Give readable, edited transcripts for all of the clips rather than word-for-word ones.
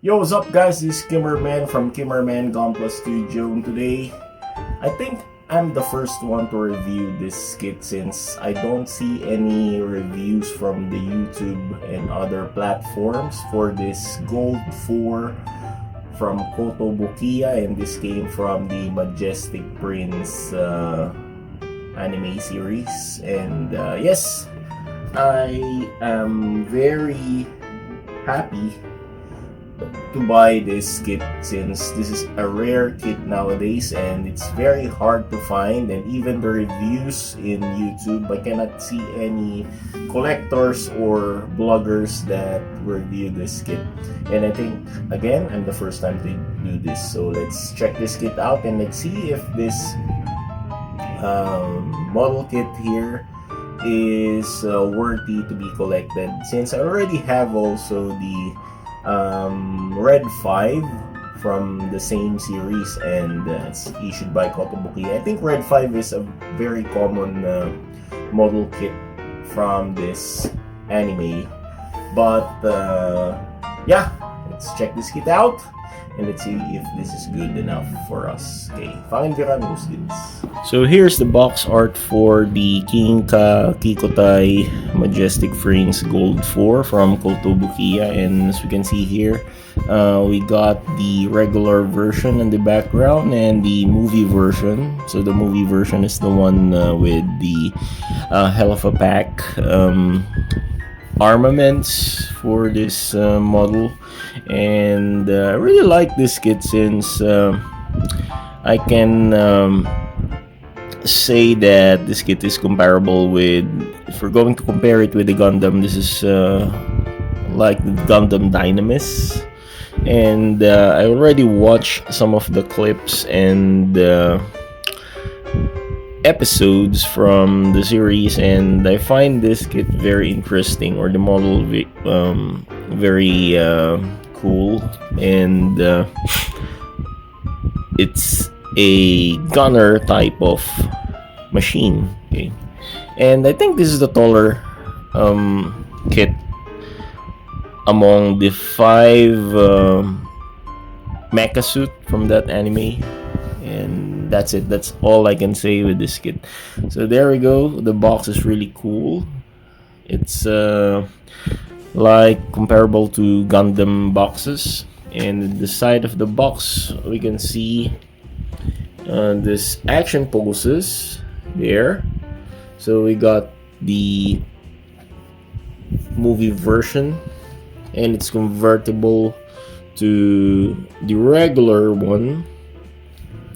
Yo, what's up guys? This is Kimmerman from Kimmerman Gunpla Studio, and today I think I'm the first one to review this skit since I don't see any reviews from the YouTube and other platforms for this Gold 4 from Kotobukiya, and this came from the Majestic Prince anime series. And yes, I am very happy to buy this kit since this is a rare kit nowadays and it's very hard to find, and even the reviews in YouTube I cannot see any collectors or bloggers that review this kit. And I think again I'm the first time to do this, so let's check this kit out and let's see if this model kit here is worthy to be collected, since I already have also the Red 5 from the same series, and it's issued by Kotobukiya. I think Red 5 is a very common model kit from this anime, but yeah, let's check this kit out and let's see if this is good enough for us. Okay, so here's the box art for the Ginga Kikoutai Majestic Frames Gold 4 from Kotobukiya, and as we can see here, we got the regular version in the background and the movie version. So the movie version is the one with the hell of a pack armaments for this model, and I really like this kit since I can say that this kit is comparable with, if we're going to compare it with the Gundam, this is like the Gundam Dynamis. And I already watched some of the clips and episodes from the series, and I find this kit very interesting, or the model very cool, and it's a gunner type of machine. Okay, and I think this is the taller kit among the 5 mecha suit from that anime, and that's it. That's all I can say with this kit. So there we go. The box is really cool. It's like comparable to Gundam boxes, and the side of the box we can see this action poses there. So we got the movie version, and it's convertible to the regular one.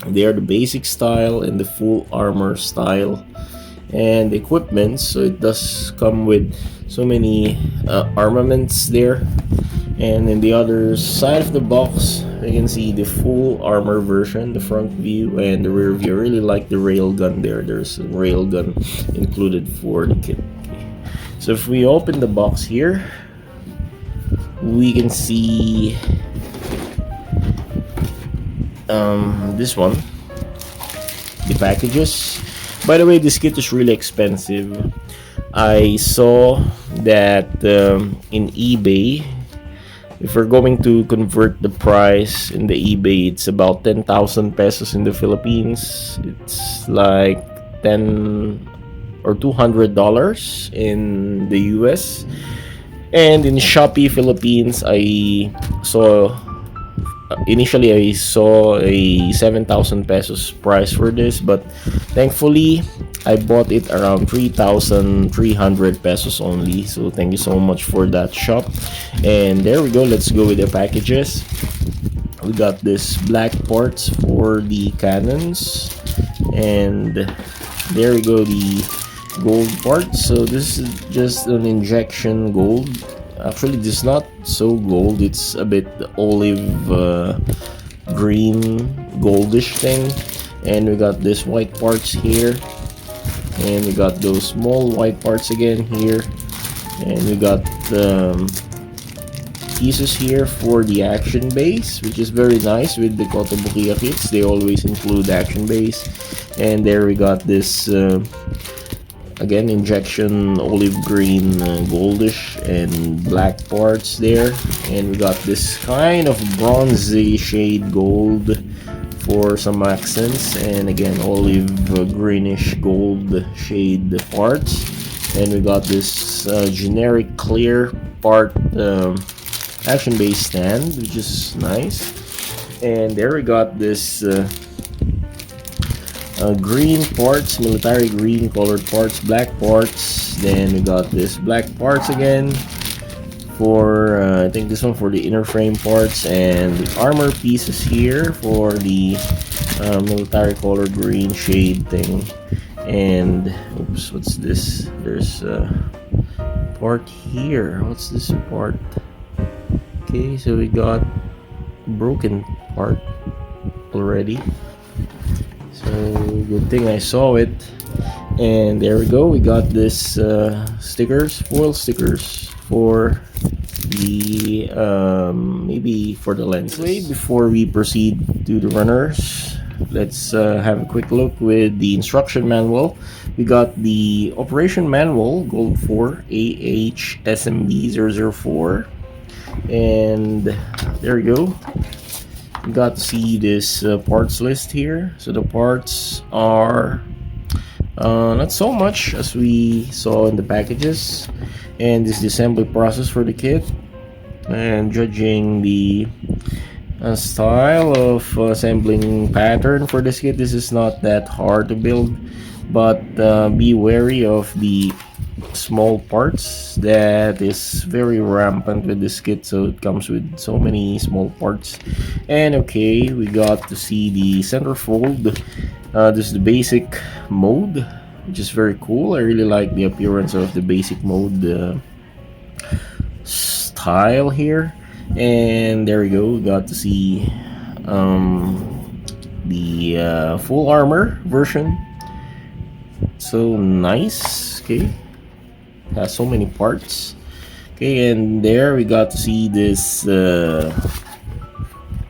They are the basic style and the full armor style and equipment. So it does come with so many armaments there. And in the other side of the box, you can see the full armor version, the front view and the rear view. I really like the railgun there. There's a railgun included for the kit. Okay. So if we open the box here, we can see this one, the packages. By the way, this kit is really expensive. I saw that in eBay, if we're going to convert the price in the eBay, it's about 10,000 pesos in the Philippines. It's like 10 or $200 in the US. And in Shopee Philippines, initially I saw a 7,000 pesos price for this, but thankfully I bought it around 3,300 pesos only. So thank you so much for that, shop. And there we go. Let's go with the packages. We got this black parts for the cannons, and there we go, the gold parts. So this is just an injection gold. Actually, this is not so gold. It's a bit olive green goldish thing. And we got this white parts here, and we got those small white parts again here, and we got pieces here for the action base, which is very nice. With the Kotobukiya kits, they always include action base. And there we got this again, injection olive green, goldish and black parts there, and we got this kind of bronzy shade gold for some accents, and again olive greenish gold shade parts, and we got this generic clear part action base stand, which is nice. And there we got this green parts, military green colored parts, black parts. Then we got this black parts again for I think this one for the inner frame parts, and the armor pieces here for the military color green shade thing. And oops, what's this? There's a part here. What's this part? Okay, so we got broken part already, so good thing I saw it. And there we go, we got this stickers, foil stickers for the maybe for the lenses. Wait, before we proceed to the runners, let's have a quick look with the instruction manual. We got the operation manual, gold 4 AHSMB 004, and there we go. You got to see this parts list here. So the parts are not so much as we saw in the packages, and this is the assembly process for the kit. And judging the style of assembling pattern for this kit, this is not that hard to build, but be wary of the small parts. That is very rampant with this kit, so it comes with so many small parts. And okay, we got to see the centerfold. This is the basic mode, which is very cool. I really like the appearance of the basic mode style here. And there we go, we got to see the full armor version. So nice. Okay, has so many parts. Okay, and there we got to see this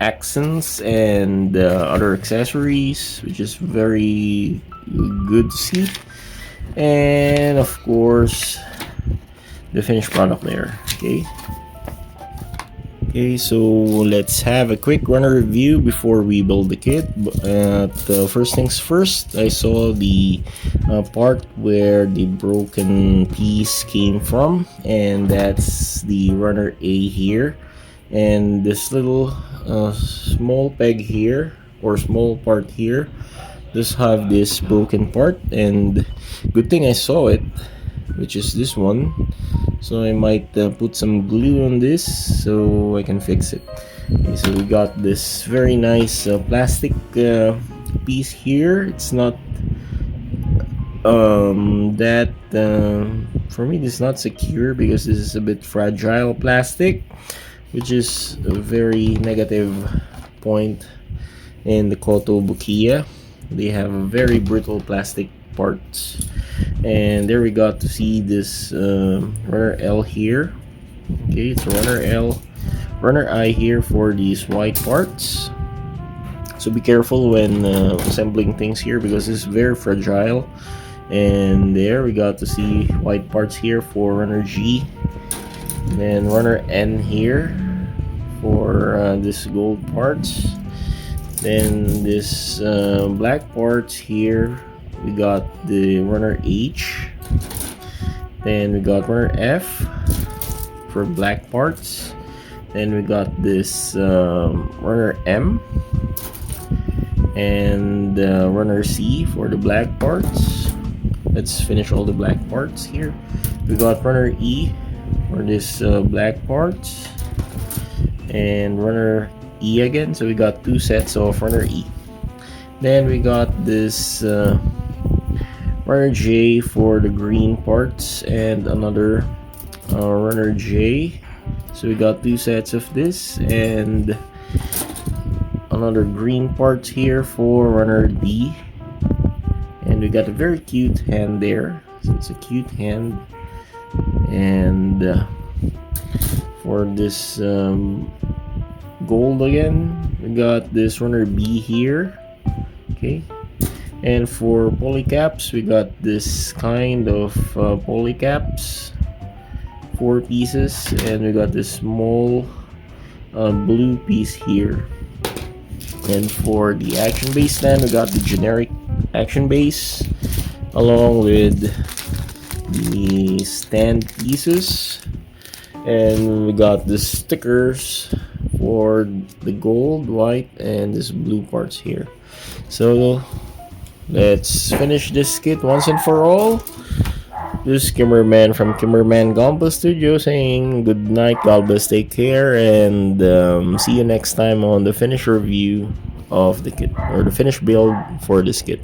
accents and other accessories, which is very good to see. And of course the finished product there. Okay, so let's have a quick runner review before we build the kit. First things first, I saw the part where the broken piece came from, and that's the runner A here. And this little small peg here, or small part here, does have this broken part, and good thing I saw it, which is this one. So I might put some glue on this so I can fix it. Okay, so we got this very nice plastic piece here. It's not that for me this is not secure because this is a bit fragile plastic, which is a very negative point in the Kotobukiya. They have a very brittle plastic parts. And there we got to see this runner L here. Okay, it's a runner L, runner I here for these white parts. So be careful when assembling things here because it's very fragile. And there we got to see white parts here for runner G, and then runner N here for this gold parts. Then this black parts here. We got the runner H, then we got runner F for black parts, then we got this runner M, and runner C for the black parts. Let's finish all the black parts here. We got runner E for this black parts, and runner E again, so we got two sets of runner E. Then we got this runner J for the green parts, and another runner J. So we got two sets of this, and another green parts here for runner D. And we got a very cute hand there. So it's a cute hand. And for this gold again, we got this runner B here. Okay. And for polycaps, we got this kind of polycaps, 4 pieces, and we got this small blue piece here. And for the action base stand, we got the generic action base along with the stand pieces, and we got the stickers for the gold, white, and this blue parts here. So let's finish this kit once and for all. This is Kimmerman from Kimmerman Gunpla Studio saying good night, God bless, take care, and see you next time on the finished review of the kit, or the finished build for this kit.